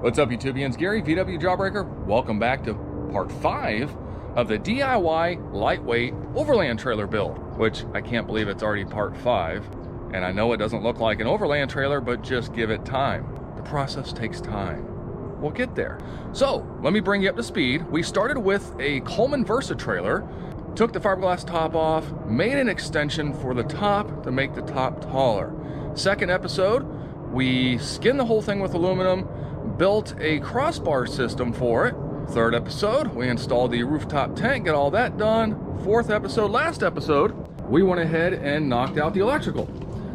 What's up, YouTubians? Gary, VWJawbreaker. Welcome back to part 5 of the DIY lightweight Overland trailer build, which I can't believe it's already part 5. And I know it doesn't look like an Overland trailer, but just give it time. The process takes time. We'll get there. So let me bring you up to speed. We started with a Coleman Versa trailer, took the fiberglass top off, made an extension for the top to make the top taller. Second episode, we skinned the whole thing with aluminum, built a crossbar system for it. Third episode, we installed the rooftop tent, got all that done. Fourth episode, last episode, we went ahead and knocked out the electrical.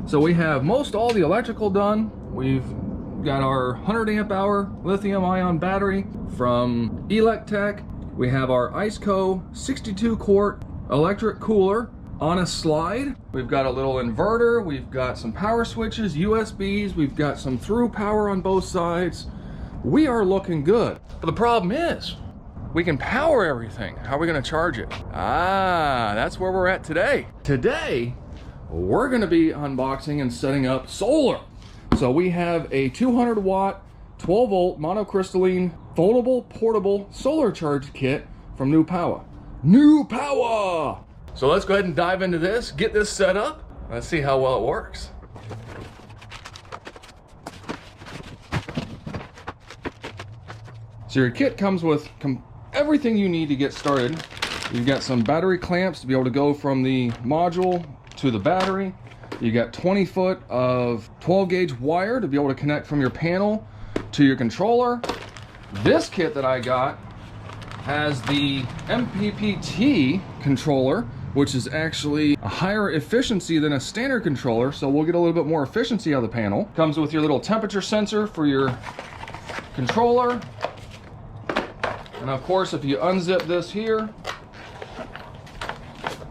So we have most all the electrical done. We've got our 100 amp hour lithium ion battery from E-LekTech. We have our IceCo 62 quart electric cooler on a slide. We've got a little inverter. We've got some power switches, USBs. We've got some through power on both sides. We are looking good. But the problem is, we can power everything. How are we gonna charge it? That's where we're at today. Today, we're gonna be unboxing and setting up solar. So we have a 200 watt, 12 volt monocrystalline foldable portable solar charge kit from Newpowa. Newpowa! So let's go ahead and dive into this, get this set up. Let's see how well it works. So your kit comes with everything you need to get started. You've got some battery clamps to be able to go from the module to the battery. You got 20 foot of 12 gauge wire to be able to connect from your panel to your controller. This kit that I got has the MPPT controller, which is actually a higher efficiency than a standard controller, so we'll get a little bit more efficiency out of the panel. Comes with your little temperature sensor for your controller. And of course, if you unzip this here,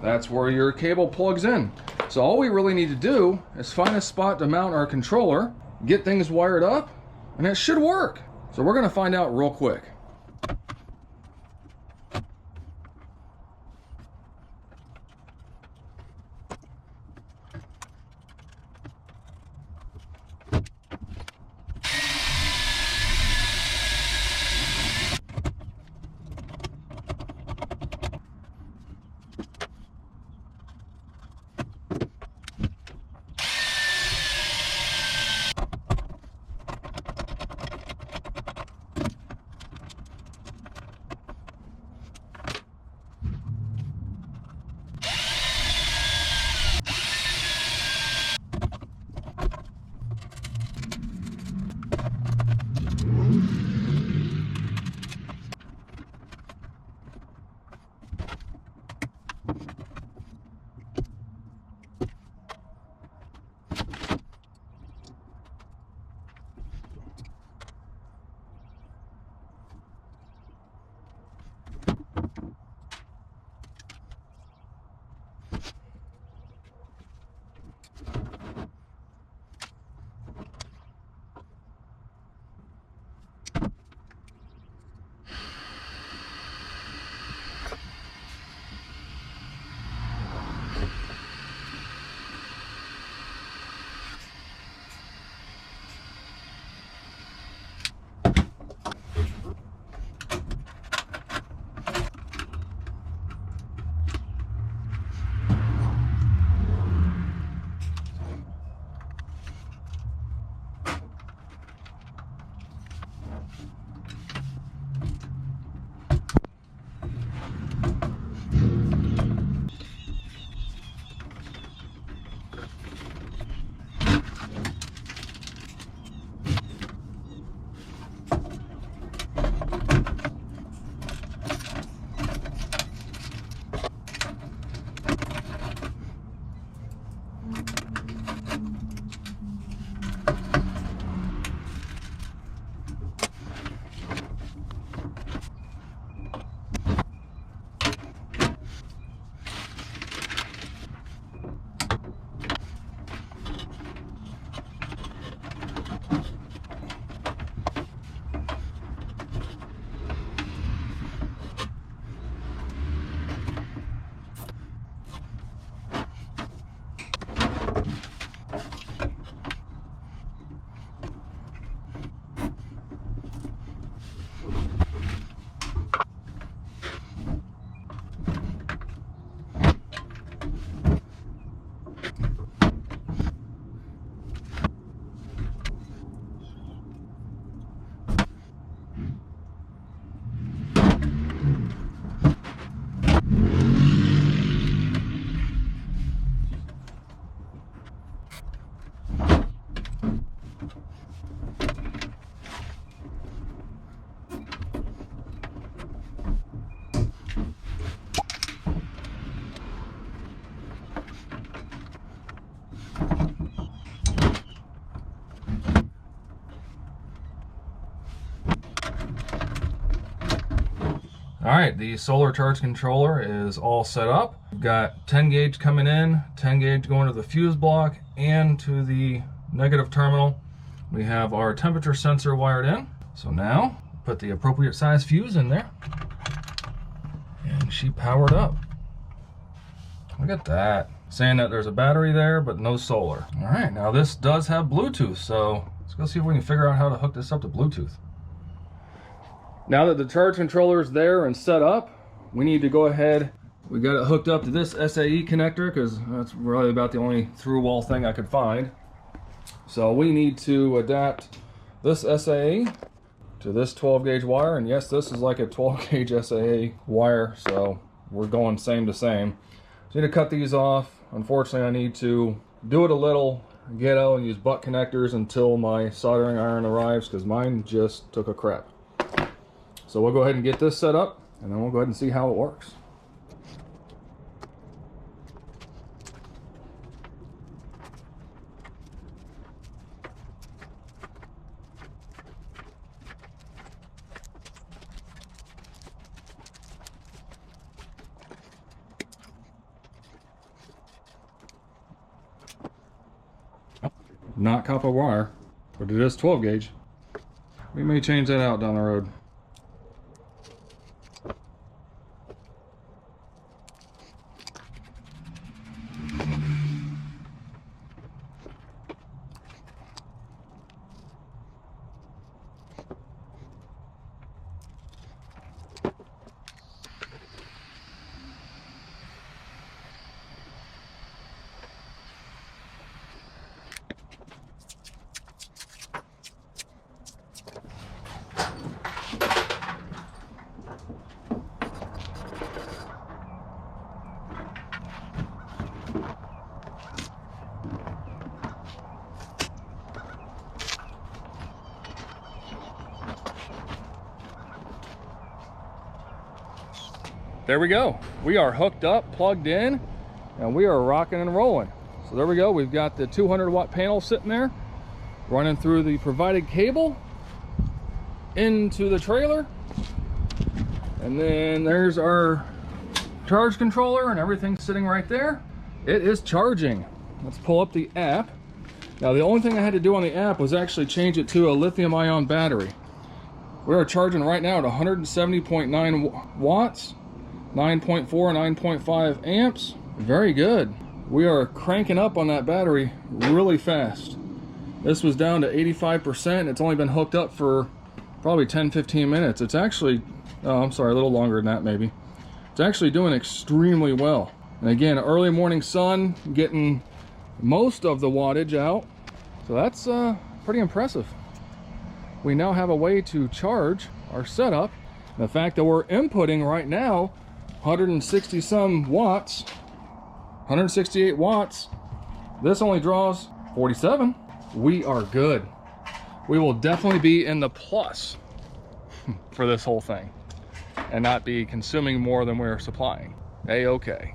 that's where your cable plugs in. So all we really need to do is find a spot to mount our controller, get things wired up, and it should work. So we're gonna find out real quick. All right, the solar charge controller is all set up. We've got 10 gauge coming in, 10 gauge going to the fuse block and to the negative terminal. We have our temperature sensor wired in. So now, put the appropriate size fuse in there. And she powered up. Look at that. Saying that there's a battery there, but no solar. All right, now this does have Bluetooth, so let's go see if we can figure out how to hook this up to Bluetooth. Now that the charge controller is there and set up, we need to go ahead. We got it hooked up to this SAE connector because that's really about the only through wall thing I could find. So we need to adapt this SAE to this 12 gauge wire, and yes, this is like a 12 gauge SAE wire, so we're going same to same. So I need to cut these off. Unfortunately, I need to do it a little ghetto and use butt connectors until my soldering iron arrives because mine just took a crap. So we'll go ahead and get this set up, and then we'll go ahead and see how it works. Not copper wire, but it is 12 gauge. We may change that out down the road. There we go. We are hooked up, plugged in, and we are rocking and rolling. So there we go. We've got the 200 watt panel sitting there, running through the provided cable into the trailer. And then there's our charge controller and everything's sitting right there. It is charging. Let's pull up the app. Now the only thing I had to do on the app was actually change it to a lithium ion battery. We are charging right now at 170.9 watts. 9.4, 9.5 amps. Very good. We are cranking up on that battery really fast. This was down to 85%. It's only been hooked up for probably 10-15 minutes. It's actually, oh, I'm sorry, a little longer than that maybe. It's actually doing extremely well. And again, early morning sun, getting most of the wattage out. So that's pretty impressive. We now have a way to charge our setup. The fact that we're inputting right now 160 some watts, 168 watts. This only draws 47. We are good. We will definitely be in the plus for this whole thing and not be consuming more than we're supplying. A-okay.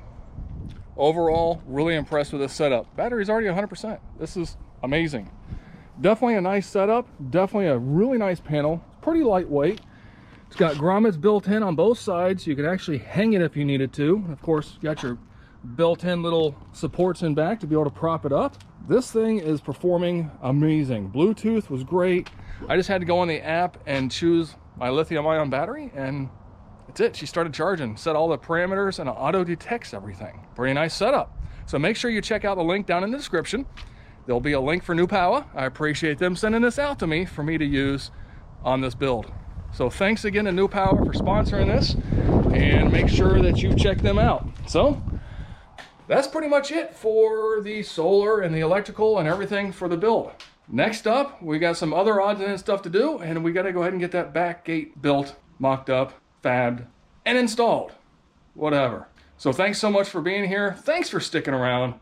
Overall, really impressed with this setup. Battery's already 100%. This is amazing. Definitely a nice setup. Definitely a really nice panel. Pretty lightweight. It's got grommets built in on both sides, so you can actually hang it if you needed to. And of course, you got your built-in little supports in back to be able to prop it up. This thing is performing amazing. Bluetooth was great. I just had to go on the app and choose my lithium-ion battery, and that's it. She started charging, set all the parameters, and it auto detects everything. Pretty nice setup. So make sure you check out the link down in the description. There'll be a link for Newpowa. I appreciate them sending this out to me for me to use on this build. So thanks again to Newpowa for sponsoring this, and make sure that you check them out. So that's pretty much it for the solar and the electrical and everything for the build. Next up, we got some other odds and ends stuff to do, and we got to go ahead and get that back gate built, mocked up, fabbed, and installed. Whatever. So thanks so much for being here. Thanks for sticking around.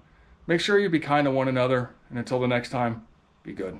Make sure you be kind to one another, and until the next time, be good.